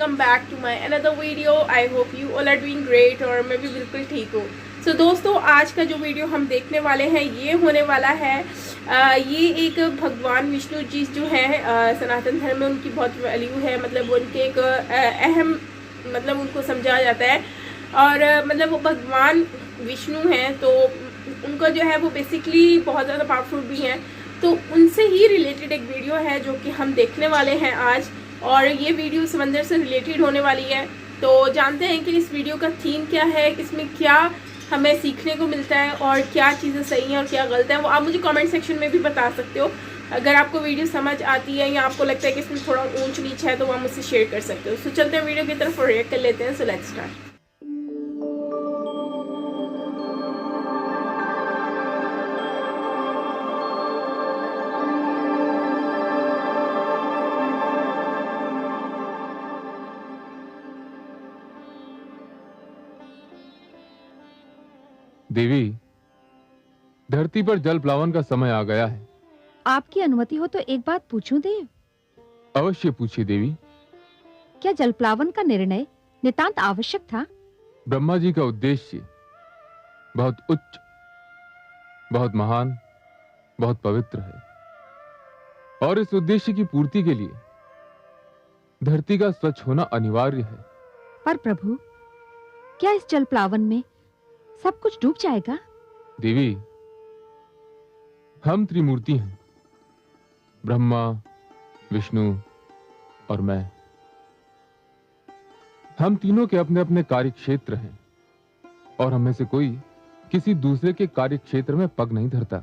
Welcome back to my another video. I hope you all are doing great और मैं भी बिल्कुल ठीक हूँ। सो दोस्तों, आज का जो वीडियो हम देखने वाले हैं ये होने वाला है ये एक भगवान विष्णु जी जो है सनातन धर्म में उनकी बहुत वैल्यू है। मतलब उनके एक अहम मतलब उनको समझा जाता है और मतलब वो भगवान विष्णु हैं तो उनका जो है वो बेसिकली बहुत ज़्यादा पावरफुल भी हैं। तो उनसे ही रिलेटेड एक वीडियो है जो कि हम देखने वाले हैं आज, और ये वीडियो समंदर से रिलेटेड होने वाली है। तो जानते हैं कि इस वीडियो का थीम क्या है, इसमें क्या हमें सीखने को मिलता है और क्या चीज़ें सही हैं और क्या गलत है, वो आप मुझे कमेंट सेक्शन में भी बता सकते हो। अगर आपको वीडियो समझ आती है या आपको लगता है कि इसमें थोड़ा ऊंच नीच है तो आप मुझसे शेयर कर सकते हो। तो चलते हैं वीडियो की तरफ और रिएक्ट कर लेते हैं। So let's start. देवी, धरती पर जल प्लावन का समय आ गया है। आपकी अनुमति हो तो एक बात पूछूं देव? अवश्य पूछिए देवी। क्या जल प्लावन का निर्णय नितांत आवश्यक था? ब्रह्मा जी का उद्देश्य बहुत उच्च, बहुत महान, बहुत पवित्र है और इस उद्देश्य की पूर्ति के लिए धरती का स्वच्छ होना अनिवार्य है। पर प्रभु, क्या इस जल प्लावन में सब कुछ डूब जाएगा? देवी, हम त्रिमूर्ति हैं, ब्रह्मा, विष्णु और मैं। हम तीनों के अपने अपने कार्य क्षेत्र हैं और हमें से कोई किसी दूसरे के कार्य क्षेत्र में पग नहीं धरता।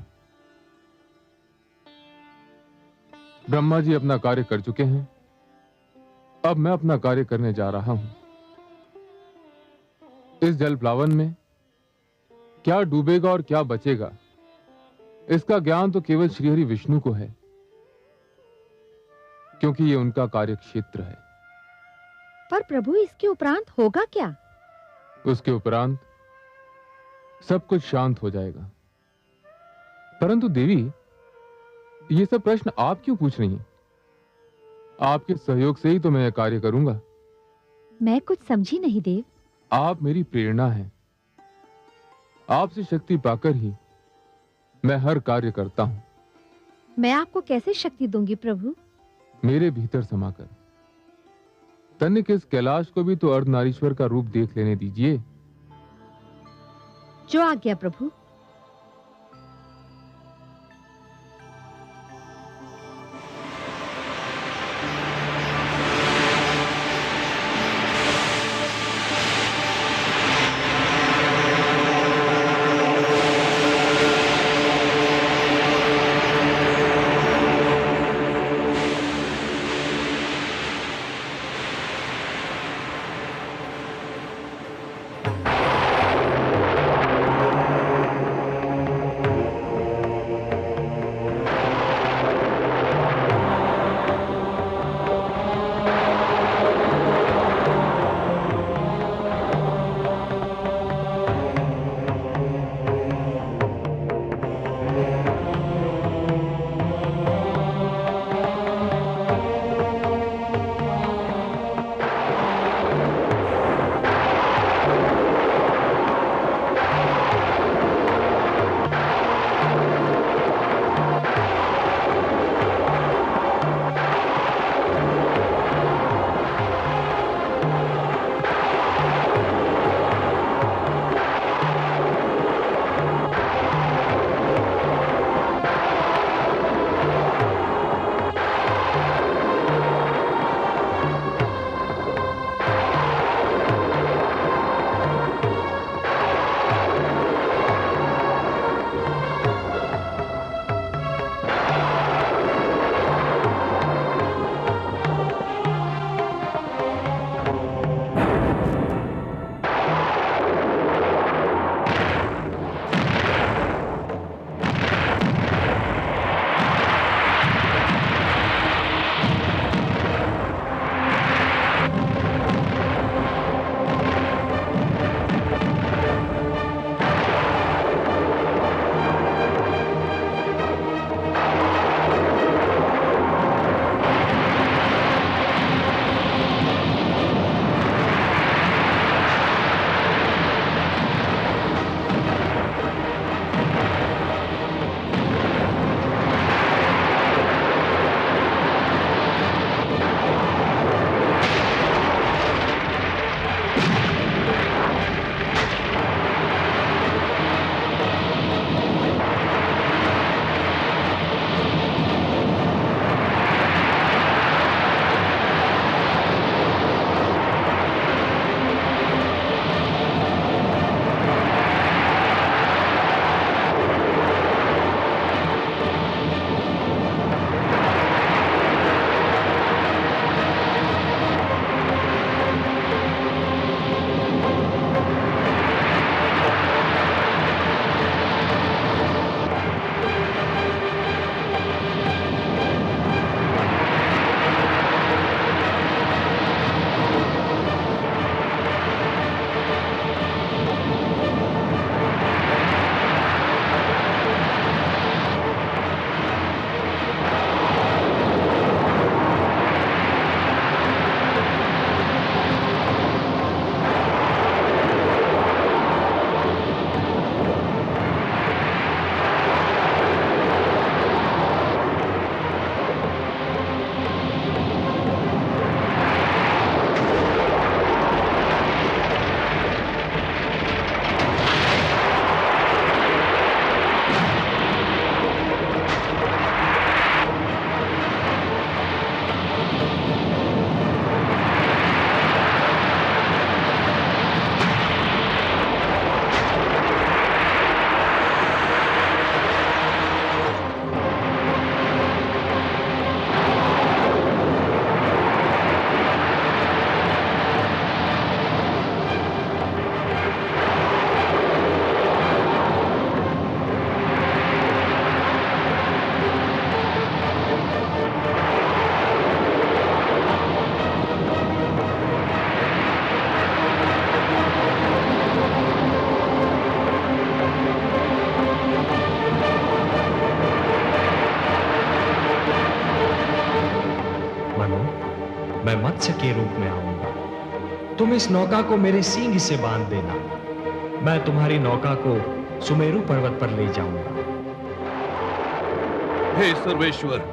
ब्रह्मा जी अपना कार्य कर चुके हैं, अब मैं अपना कार्य करने जा रहा हूं। इस जल प्लावन में क्या डूबेगा और क्या बचेगा, इसका ज्ञान तो केवल श्रीहरि विष्णु को है, क्योंकि ये उनका कार्य क्षेत्र है। पर प्रभु, इसके उपरांत होगा क्या? उसके उपरांत सब कुछ शांत हो जाएगा। परंतु देवी, ये सब प्रश्न आप क्यों पूछ रही हैं? आपके सहयोग से ही तो मैं यह कार्य करूंगा। मैं कुछ समझी नहीं देव। आप मेरी प्रेरणा हैं। आपसे शक्ति पाकर ही मैं हर कार्य करता हूं। मैं आपको कैसे शक्ति दूंगी प्रभु? मेरे भीतर समाकर। तनिक इस कैलाश को भी तो अर्धनारीश्वर का रूप देख लेने दीजिए। जो आज्ञा प्रभु। मत्स्य के रूप में आऊंगा। तुम इस नौका को मेरे सींग से बांध देना। मैं तुम्हारी नौका को सुमेरु पर्वत पर ले जाऊंगा। हे सर्वेश्वर,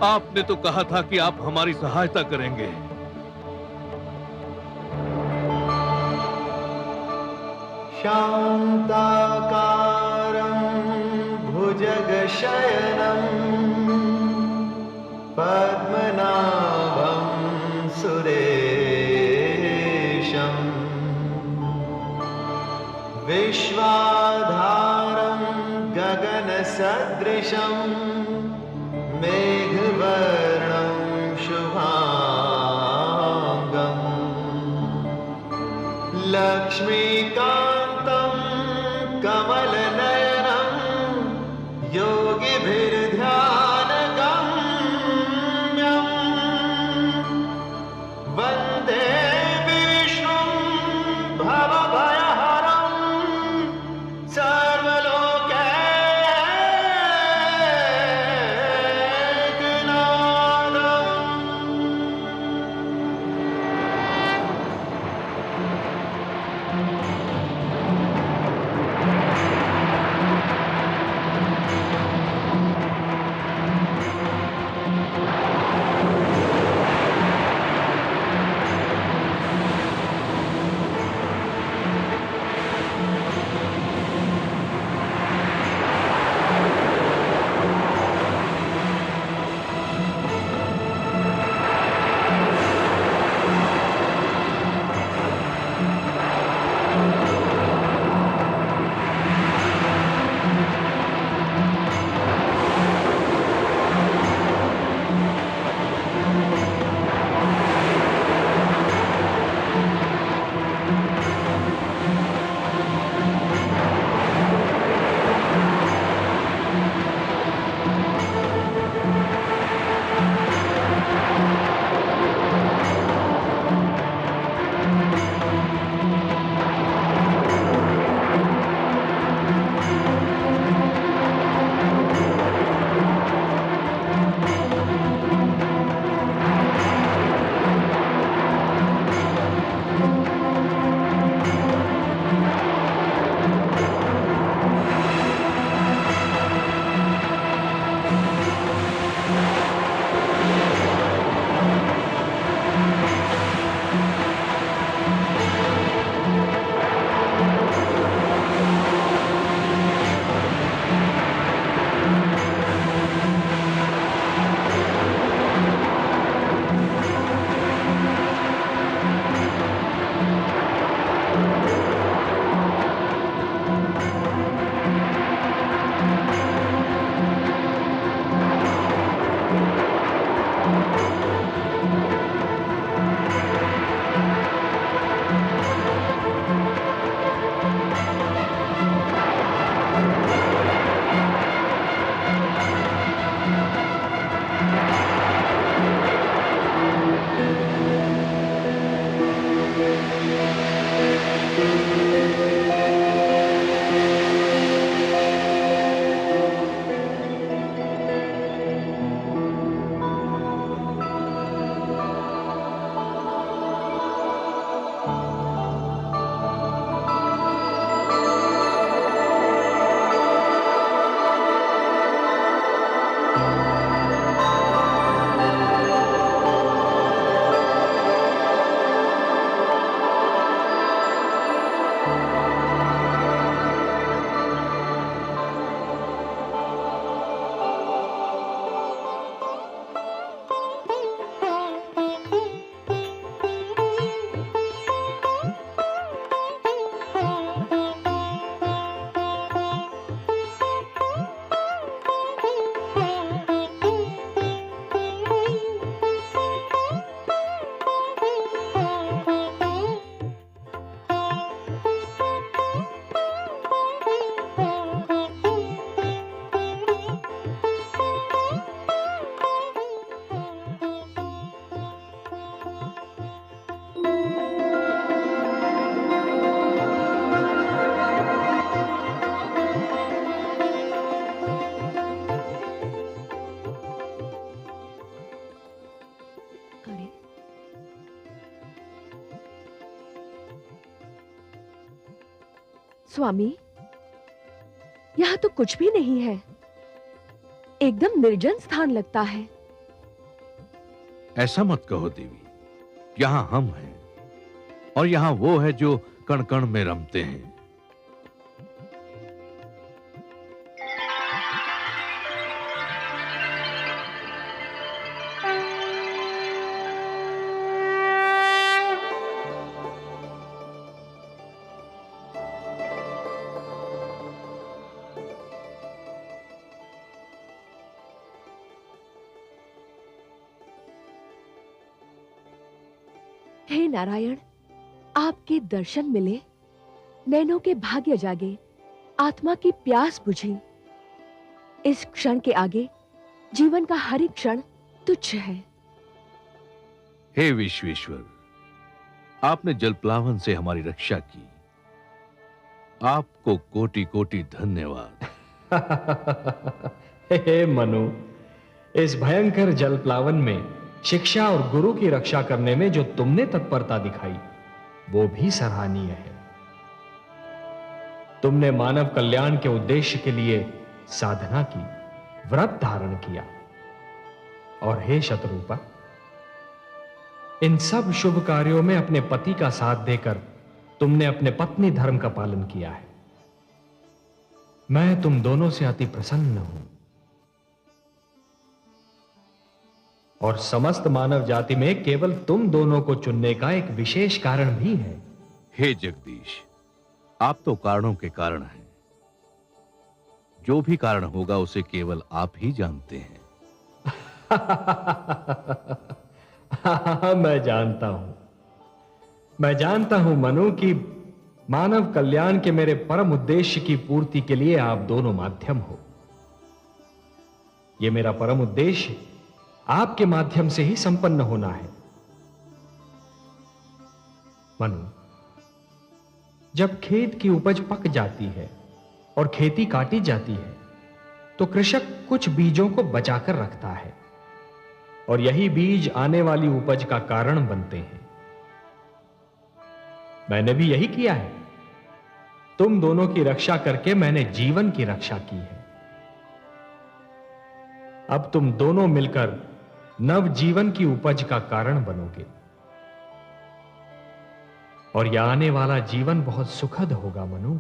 आपने तो कहा था कि आप हमारी सहायता करेंगे। शांताकारं भुजगशयनं पद्मनाभं सुरेशं विश्वाधारं गगनसदृशं मेघवर्णं शुभांगं लक्ष्मीकान्तं कमलनयनं योगिभिर्ध्यानगम्यं वन्दे विष्णुं भवभयहरं सर्वलोकैकनाथम्। स्वामी, यहाँ तो कुछ भी नहीं है, एकदम निर्जन स्थान लगता है। ऐसा मत कहो देवी, यहाँ हम हैं और यहाँ वो है जो कण कण में रमते हैं। हे नारायण, आपके दर्शन मिले, नैनों के भाग्य जागे, आत्मा की प्यास बुझी। इस क्षण के आगे जीवन का हर एक क्षण तुच्छ है। हे विश्वेश्वर, आपने जलप्लावन से हमारी रक्षा की, आपको कोटि कोटि धन्यवाद। हे मनु, इस भयंकर जलप्लावन में शिक्षा और गुरु की रक्षा करने में जो तुमने तत्परता दिखाई, वो भी सराहनीय है। तुमने मानव कल्याण के उद्देश्य के लिए साधना की, व्रत धारण किया। और हे शत्रुपा, इन सब शुभ कार्यों में अपने पति का साथ देकर तुमने अपने पत्नी धर्म का पालन किया है। मैं तुम दोनों से अति प्रसन्न हूं और समस्त मानव जाति में केवल तुम दोनों को चुनने का एक विशेष कारण भी है। हे जगदीश, आप तो कारणों के कारण हैं। जो भी कारण होगा उसे केवल आप ही जानते हैं। मैं जानता हूं मनु कि मानव कल्याण के मेरे परम उद्देश्य की पूर्ति के लिए आप दोनों माध्यम हो। यह मेरा परम उद्देश्य आपके माध्यम से ही संपन्न होना है। मनु, जब खेत की उपज पक जाती है और खेती काटी जाती है, तो कृषक कुछ बीजों को बचाकर रखता है और यही बीज आने वाली उपज का कारण बनते हैं। मैंने भी यही किया है। तुम दोनों की रक्षा करके मैंने जीवन की रक्षा की है। अब तुम दोनों मिलकर नव जीवन की उपज का कारण बनोगे और यह आने वाला जीवन बहुत सुखद होगा मनु,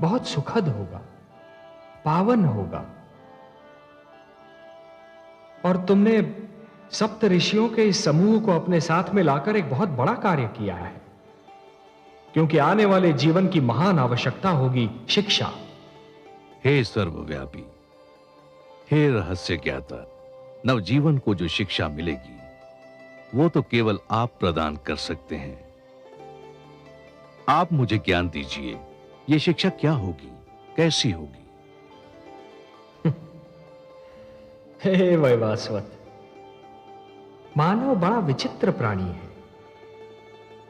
बहुत सुखद होगा, पावन होगा। और तुमने सप्त ऋषियों के इस समूह को अपने साथ में लाकर एक बहुत बड़ा कार्य किया है, क्योंकि आने वाले जीवन की महान आवश्यकता होगी शिक्षा। हे सर्वव्यापी, हे रहस्य ज्ञाता, नवजीवन को जो शिक्षा मिलेगी वो तो केवल आप प्रदान कर सकते हैं। आप मुझे ज्ञान दीजिए, ये शिक्षा क्या होगी, कैसी होगी? हे वैवास्वत, मानव बड़ा विचित्र प्राणी है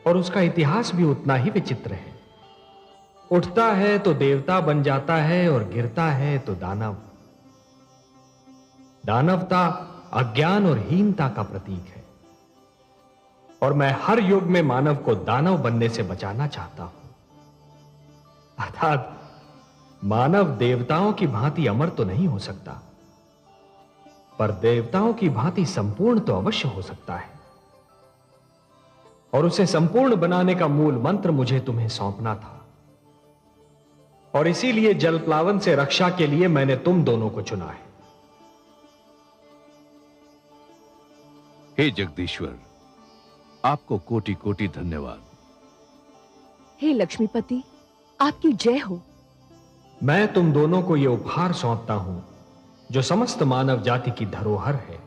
और उसका इतिहास भी उतना ही विचित्र है। उठता है तो देवता बन जाता है और गिरता है तो दानव। दानवता अज्ञान और हीनता का प्रतीक है और मैं हर युग में मानव को दानव बनने से बचाना चाहता हूं। अर्थात मानव देवताओं की भांति अमर तो नहीं हो सकता, पर देवताओं की भांति संपूर्ण तो अवश्य हो सकता है। और उसे संपूर्ण बनाने का मूल मंत्र मुझे तुम्हें सौंपना था और इसीलिए जलप्लावन से रक्षा के लिए मैंने तुम दोनों को चुना है। हे जगदीश्वर, आपको कोटि कोटि धन्यवाद। हे लक्ष्मीपति, आपकी जय हो। मैं तुम दोनों को यह उपहार सौंपता हूं जो समस्त मानव जाति की धरोहर है।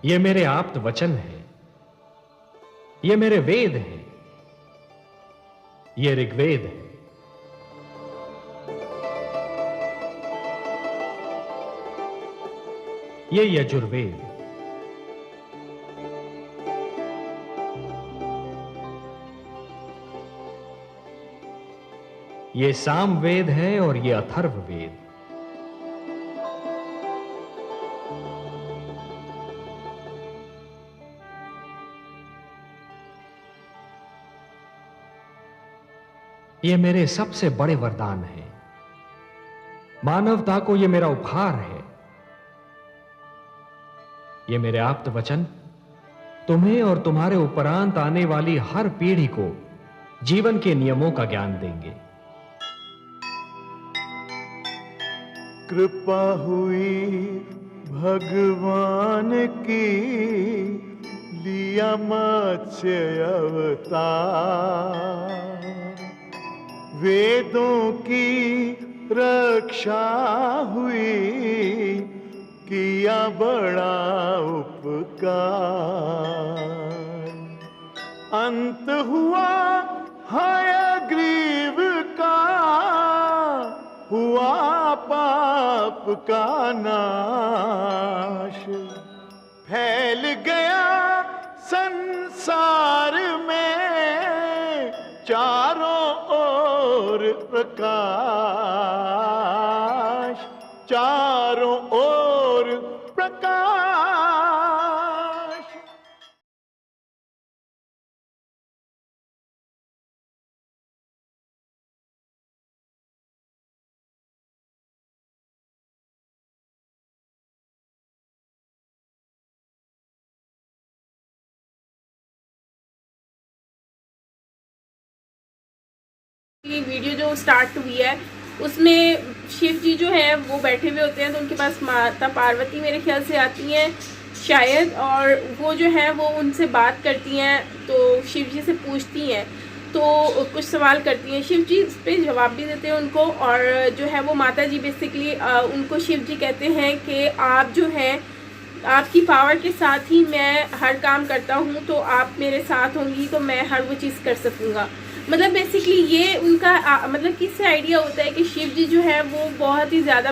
ये मेरे आप्त वचन है, ये मेरे वेद हैं, ये ऋग्वेद है। ये यजुर्वेद, ये सामवेद है और ये अथर्ववेद। ये मेरे सबसे बड़े वरदान हैं। मानवता को ये मेरा उपहार है। ये मेरे आप्त वचन तुम्हें और तुम्हारे उपरांत आने वाली हर पीढ़ी को जीवन के नियमों का ज्ञान देंगे। कृपा हुई भगवान की, लिया मत्स्य अवतार, वेदों की रक्षा हुई, किया बड़ा उपकार। अंत हुआ हयग्रीव का, हुआ पाप का नाश, फैल गया संसार में चारों ओर प्रकाश, चारों ओर प्रकाश। ये वीडियो जो स्टार्ट हुई है उसमें शिव जी जो है वो बैठे हुए होते हैं, तो उनके पास माता पार्वती मेरे ख्याल से आती हैं शायद, और वो जो है वो उनसे बात करती हैं, तो शिव जी से पूछती हैं, तो कुछ सवाल करती हैं। शिव जी इस पर जवाब भी देते हैं उनको, और जो है वो माता जी बेसिकली उनको शिव जी कहते हैं कि आप जो हैं, आपकी पावर के साथ ही मैं हर काम करता हूँ, तो आप मेरे साथ होंगी तो मैं हर वो चीज़ कर सकूँगा। मतलब बेसिकली ये उनका मतलब किससे आइडिया होता है कि शिव जी जो है वो बहुत ही ज़्यादा,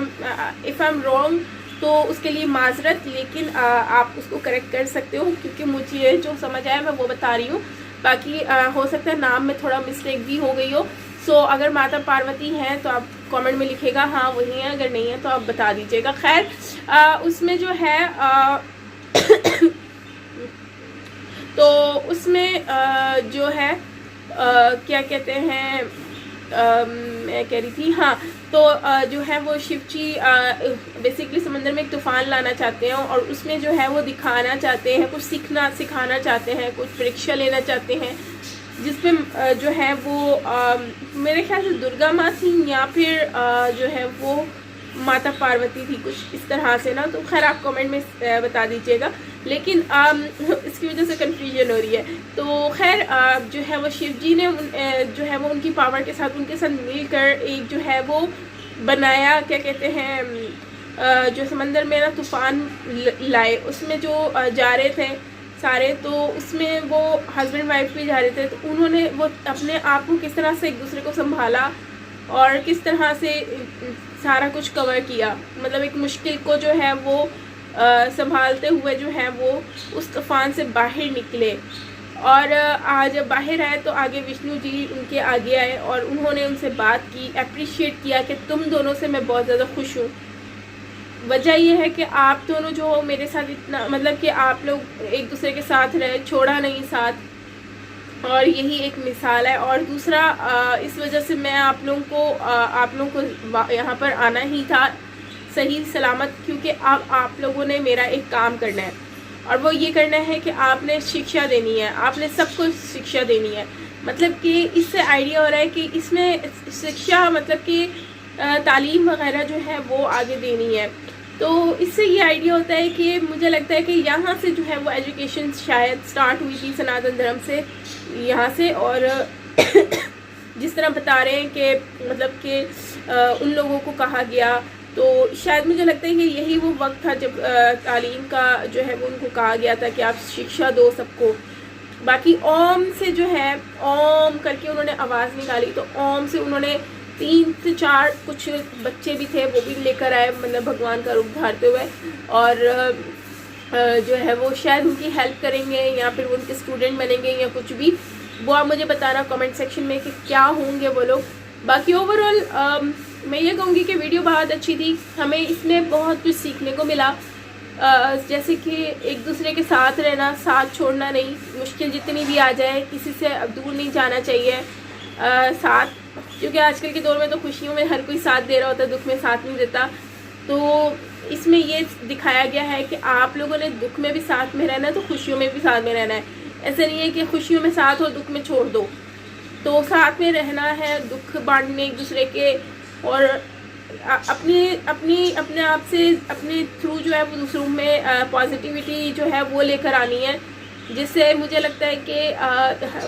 इफ़ आई एम रॉन्ग तो उसके लिए माजरत, लेकिन आप उसको करेक्ट कर सकते हो, क्योंकि मुझे जो समझ आया मैं वो बता रही हूँ। बाकी हो सकता है नाम में थोड़ा मिस्टेक भी हो गई हो। सो अगर माता पार्वती हैं तो आप कमेंट में लिखेगा हाँ वही है, अगर नहीं है तो आप बता दीजिएगा। खैर उसमें जो है तो उसमें जो है क्या कहते हैं, मैं कह रही थी हाँ, तो जो है वो शिव जी बेसिकली समंदर में एक तूफान लाना चाहते हैं, और उसमें जो है वो दिखाना चाहते हैं, कुछ सिखाना चाहते हैं, कुछ परीक्षा लेना चाहते हैं, जिसमें जो है वो मेरे ख्याल से दुर्गा माँ थी या फिर जो है वो माता पार्वती थी, कुछ इस तरह से ना। तो खैर आप कमेंट में बता दीजिएगा, लेकिन इसकी वजह से कन्फ्यूजन हो रही है। तो खैर जो है वो शिव जी ने जो है वो उनकी पावर के साथ उनके साथ मिलकर एक जो है वो बनाया, क्या कहते हैं, जो समंदर में ना तूफान लाए, उसमें जो जा रहे थे सारे, तो उसमें वो हस्बैंड वाइफ भी जा रहे थे, तो उन्होंने वो अपने आप को किस तरह से एक दूसरे को संभाला और किस तरह से सारा कुछ कवर किया। मतलब एक मुश्किल को जो है वो संभालते हुए जो है वो उस तूफान से बाहर निकले, और आज बाहर आए तो आगे विष्णु जी उनके आगे आए और उन्होंने उनसे बात की, अप्रिशिएट किया कि तुम दोनों से मैं बहुत ज़्यादा खुश हूँ। वजह यह है कि आप दोनों जो मेरे साथ इतना, मतलब कि आप लोग एक दूसरे के साथ रहे, छोड़ा नहीं साथ, और यही एक मिसाल है। और दूसरा इस वजह से मैं आप लोगों को यहाँ पर आना ही था सही सलामत, क्योंकि अब आप लोगों ने मेरा एक काम करना है, और वो ये करना है कि आपने शिक्षा देनी है, आपने सबको शिक्षा देनी है। मतलब कि इससे आइडिया हो रहा है कि इसमें शिक्षा मतलब कि तालीम वगैरह जो है वो आगे देनी है। तो इससे ये आइडिया होता है कि मुझे लगता है कि यहाँ से जो है वो एजुकेशन शायद स्टार्ट हुई थी सनातन धर्म से, यहाँ से। और जिस तरह बता रहे हैं कि मतलब कि उन लोगों को कहा गया तो शायद मुझे लगता है कि यही वो वक्त था जब तालीम का जो है वो उनको कहा गया था कि आप शिक्षा दो सबको। बाकी ओम से जो है, ओम करके उन्होंने आवाज़ निकाली, तो ओम से उन्होंने 3 से 4 कुछ बच्चे भी थे वो भी लेकर आए, मतलब भगवान का रूप धारते हुए, और जो है वो शायद उनकी हेल्प करेंगे या फिर वो उनके स्टूडेंट बनेंगे या कुछ भी, वो आप मुझे बताना कमेंट सेक्शन में कि क्या होंगे वो लोग। बाकी ओवरऑल मैं ये कहूँगी कि वीडियो बहुत अच्छी थी, हमें इसमें बहुत कुछ सीखने को मिला, जैसे कि एक दूसरे के साथ रहना, साथ छोड़ना नहीं, मुश्किल जितनी भी आ जाए किसी से अब दूर नहीं जाना चाहिए, साथ, क्योंकि आजकल के दौर में तो खुशियों में हर कोई साथ दे रहा होता है, दुख में साथ नहीं देता। तो इसमें ये दिखाया गया है कि आप लोगों ने दुख में भी साथ में रहना है तो खुशियों में भी साथ में रहना है। ऐसा नहीं है कि खुशियों में साथ हो दुख में छोड़ दो, तो साथ में रहना है, दुख बांटने एक दूसरे के, और अपने आप से अपने थ्रू जो है वो दूसरों में पॉजिटिविटी जो है वो लेकर आनी है, जिससे मुझे लगता है कि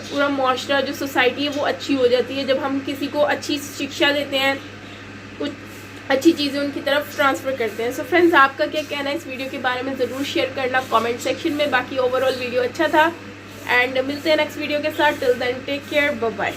पूरा माशरा जो सोसाइटी है वो अच्छी हो जाती है। जब हम किसी को अच्छी शिक्षा देते हैं, कुछ अच्छी चीज़ें उनकी तरफ ट्रांसफ़र करते हैं। सो फ्रेंड्स, आपका क्या कहना है इस वीडियो के बारे में ज़रूर शेयर करना कमेंट सेक्शन में। बाकी ओवरऑल वीडियो अच्छा था, एंड मिलते हैं नेक्स्ट वीडियो के साथ। Till then take care, bye bye.